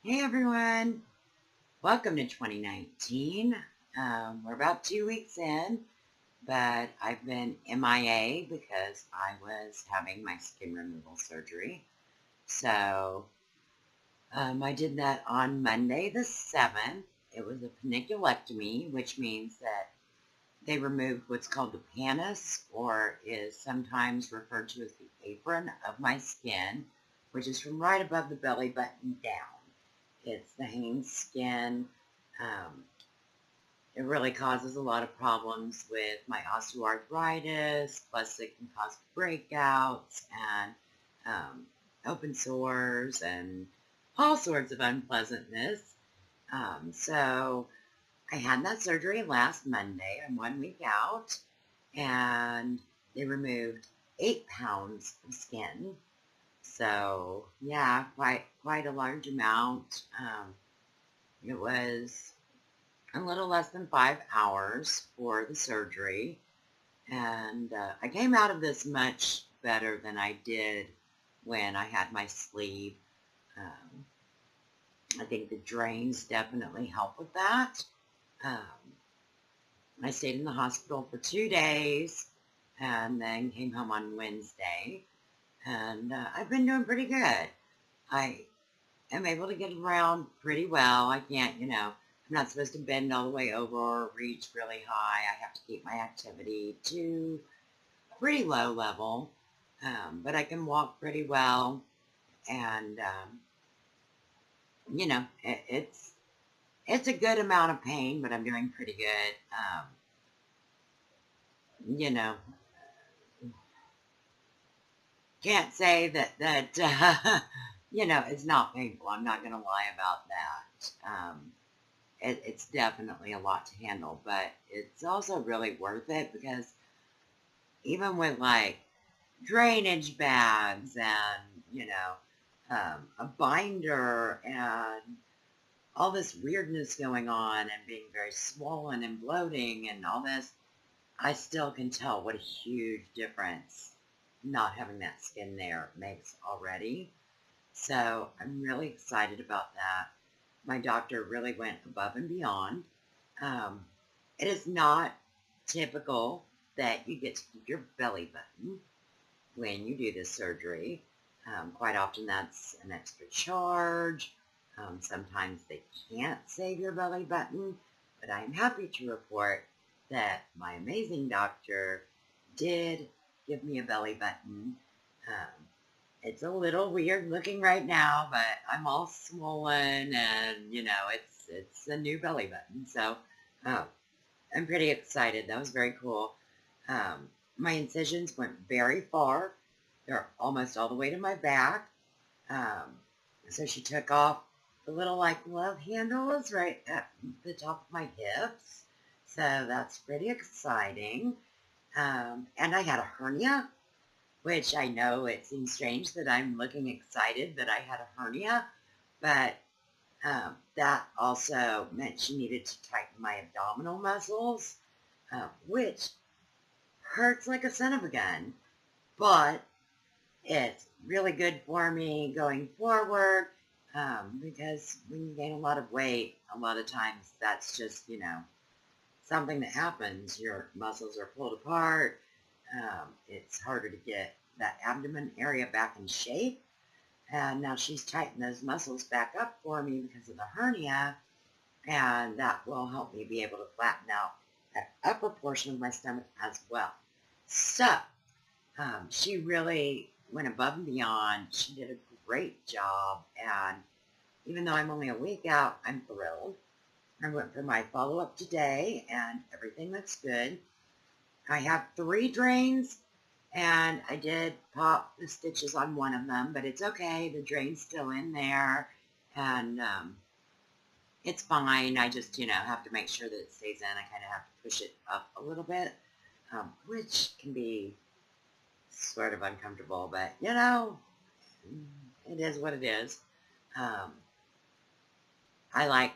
Hey everyone, welcome to 2019. We're about 2 weeks in, but I've been MIA because I was having my skin removal surgery. So I did that on Monday the 7th. It was a panniculectomy, which means that they removed what's called the pannus, or is sometimes referred to as the apron of my skin, which is from right above the belly button down. It's the hanging skin. Um, it really causes a lot of problems with my osteoarthritis, plus it can cause breakouts and open sores and all sorts of unpleasantness. So I had that surgery last Monday. I'm 1 week out, and they removed 8 pounds of skin. So yeah, quite a large amount. It was a little less than 5 hours for the surgery, and I came out of this much better than I did when I had my sleeve. Um, I think the drains definitely help with that. Um, I stayed in the hospital for 2 days and then came home on Wednesday, and I've been doing pretty good. I am able to get around pretty well. I can't, I'm not supposed to bend all the way over or reach really high. I have to keep my activity to a pretty low level, but I can walk pretty well, and it's a good amount of pain, but I'm doing pretty good. You know, can't say that it's not painful. I'm not going to lie about that. It's definitely a lot to handle, but it's also really worth it because even with like drainage bags and, a binder and all this weirdness going on and being very swollen and bloating and all this, I still can tell what a huge difference not having that skin there makes already. So I'm really excited about that. My doctor really went above and beyond. Um, it is not typical that you get to keep your belly button when you do this surgery. Quite often that's an extra charge. Sometimes they can't save your belly button, but I am happy to report that my amazing doctor did give me a belly button. Um, it's a little weird looking right now, but I'm all swollen and, it's a new belly button. So, oh, I'm pretty excited. That was very cool. Um, my incisions went very far. They're almost all the way to my back. Um, so she took off the little like love handles right at the top of my hips. So that's pretty exciting. And I had a hernia, which I know it seems strange that I'm looking excited that I had a hernia, but that also meant she needed to tighten my abdominal muscles, which hurts like a son of a gun, but it's really good for me going forward, because when you gain a lot of weight, a lot of times that's just, something that happens. Your muscles are pulled apart. It's harder to get that abdomen area back in shape. And now she's tightened those muscles back up for me because of the hernia, and that will help me be able to flatten out that upper portion of my stomach as well. So, she really went above and beyond. She did a great job, and even though I'm only a week out, I'm thrilled. I went for my follow-up today, and everything looks good. I have 3 drains, and I did pop the stitches on one of them, but it's okay. The drain's still in there, and it's fine. I just, have to make sure that it stays in. I kind of have to push it up a little bit, which can be sort of uncomfortable, but, it is what it is. Um, I like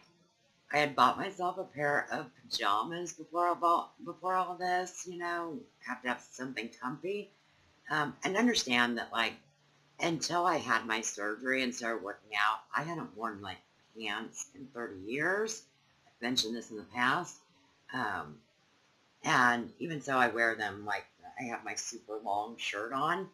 I had bought myself a pair of pajamas before all of this, have to have something comfy. And understand that, like, until I had my surgery and started working out, I hadn't worn like pants in 30 years. I've mentioned this in the past. And even so, I wear them like I have my super long shirt on.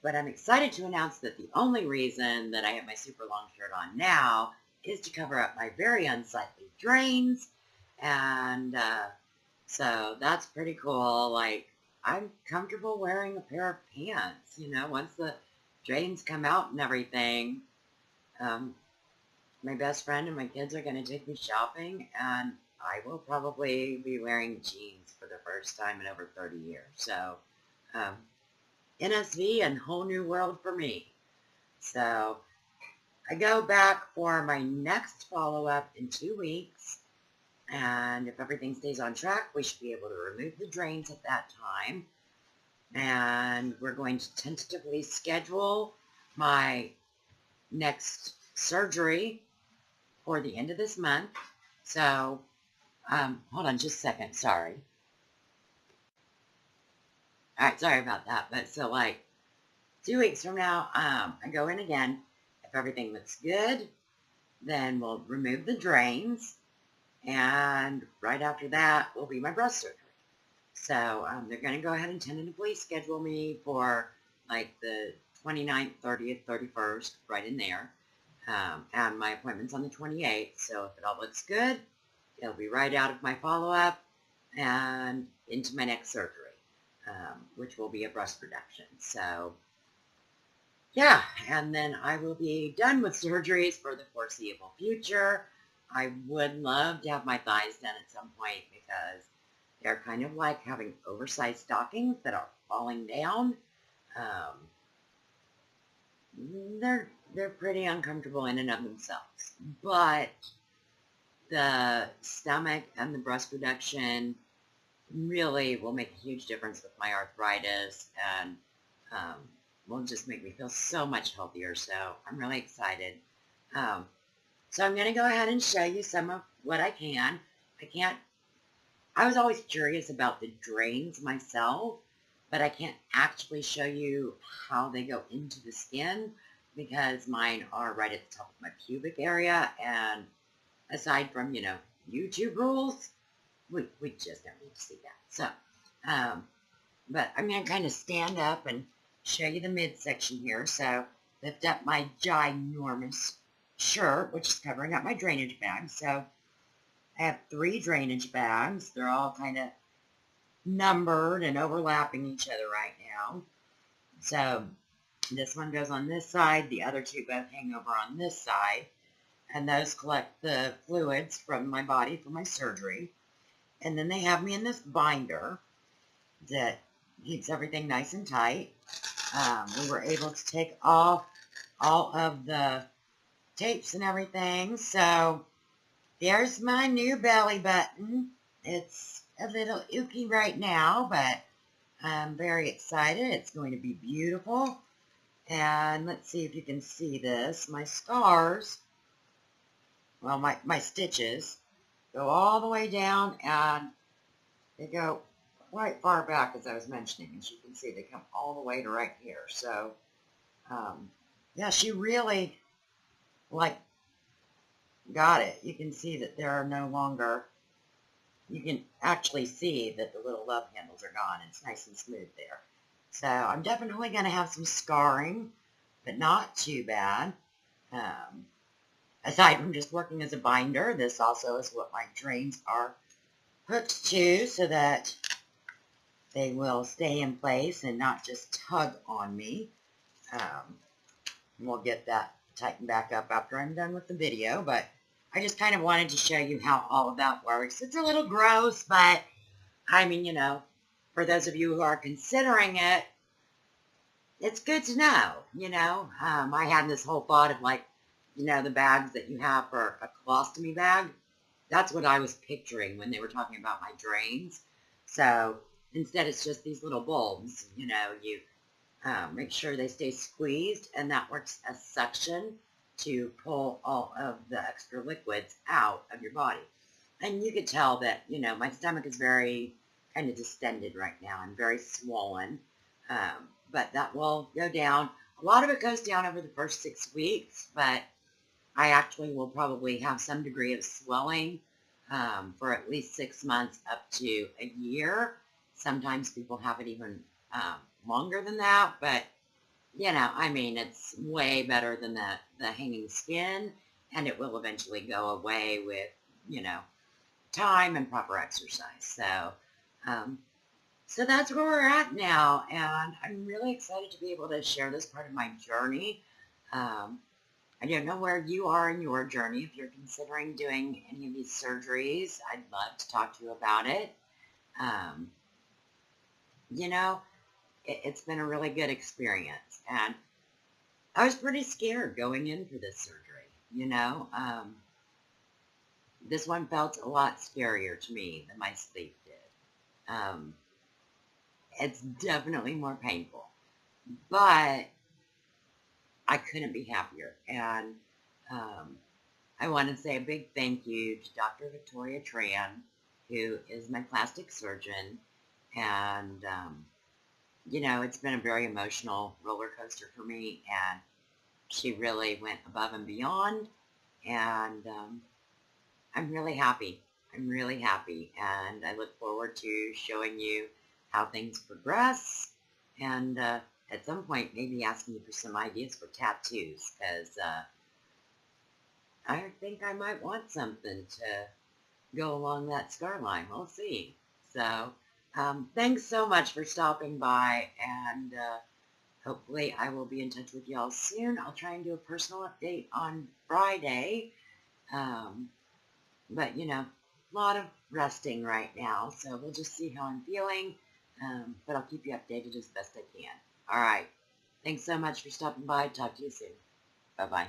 But I'm excited to announce that the only reason that I have my super long shirt on now is to cover up my very unsightly drains. And so that's pretty cool. Like, I'm comfortable wearing a pair of pants, you know, once the drains come out and everything. My best friend and my kids are going to take me shopping, and I will probably be wearing jeans for the first time in over 30 years. So, NSV and whole new world for me. So, I go back for my next follow-up in 2 weeks, and if everything stays on track, we should be able to remove the drains at that time. And we're going to tentatively schedule my next surgery for the end of this month. So, hold on just a second, sorry. Alright, sorry about that. But so like 2 weeks from now, I go in again. If everything looks good, then we'll remove the drains. And right after that will be my breast surgery. So they're going to go ahead and tentatively schedule me for like the 29th, 30th, 31st, right in there. And my appointment's on the 28th. So if it all looks good, it'll be right out of my follow-up and into my next surgery, which will be a breast reduction. So yeah, and then I will be done with surgeries for the foreseeable future. I would love to have my thighs done at some point because they're kind of like having oversized stockings that are falling down. They're pretty uncomfortable in and of themselves. But the stomach and the breast reduction really will make a huge difference with my arthritis and will just make me feel so much healthier. So I'm really excited. So I'm going to go ahead and show you some of what I can. I was always curious about the drains myself, but I can't actually show you how they go into the skin because mine are right at the top of my pubic area. And aside from, you know, YouTube rules, we just don't need to see that. So, but I'm going to kind of stand up and show you the midsection here. So lift up my ginormous shirt, which is covering up my drainage bag. So I have 3 drainage bags. They're all kind of numbered and overlapping each other right now. So this one goes on this side. The other 2 both hang over on this side. And those collect the fluids from my body for my surgery. And then they have me in this binder that keeps everything nice and tight. We were able to take off all of the tapes and everything. So there's my new belly button. It's a little ooky right now, but I'm very excited. It's going to be beautiful. And let's see if you can see this. My scars, well, my stitches go all the way down, and they go quite far back, as I was mentioning. As you can see, they come all the way to right here. So, yeah, she really, like, got it. You can see that there are no longer, you can actually see that the little love handles are gone. It's nice and smooth there. So I'm definitely going to have some scarring, but not too bad. Aside from just working as a binder, this also is what my drains are hooked to so that they will stay in place and not just tug on me. We'll get that tightened back up after I'm done with the video, but I just kind of wanted to show you how all of that works. It's a little gross, but I mean, you know, for those of you who are considering it, it's good to know, you know. I had this whole thought of like, you know, the bags that you have for a colostomy bag. That's what I was picturing when they were talking about my drains. So instead it's just these little bulbs, you know, you make sure they stay squeezed, and that works as suction to pull all of the extra liquids out of your body. And you could tell that, you know, my stomach is very kind of distended right now and very swollen. But that will go down. A lot of it goes down over the first 6 weeks, but I actually will probably have some degree of swelling for at least 6 months up to a year. Sometimes people have it even longer than that, but I mean, it's way better than the hanging skin, and it will eventually go away with, time and proper exercise. Um, so that's where we're at now, and I'm really excited to be able to share this part of my journey. Um, I don't know where you are in your journey. If you're considering doing any of these surgeries, I'd love to talk to you about it. Um, you know, it's been a really good experience, and I was pretty scared going in for this surgery. This one felt a lot scarier to me than my sleep did. It's definitely more painful, but I couldn't be happier. And um, I want to say a big thank you to Dr. Victoria Tran, who is my plastic surgeon. And, it's been a very emotional roller coaster for me. And she really went above and beyond. And I'm really happy. I'm really happy. And I look forward to showing you how things progress. And at some point, maybe asking you for some ideas for tattoos. Because I think I might want something to go along that scar line. We'll see. So, thanks so much for stopping by, and hopefully I will be in touch with y'all soon. I'll try and do a personal update on Friday, but a lot of resting right now, so we'll just see how I'm feeling, but I'll keep you updated as best I can. All right. Thanks so much for stopping by. Talk to you soon. Bye-bye.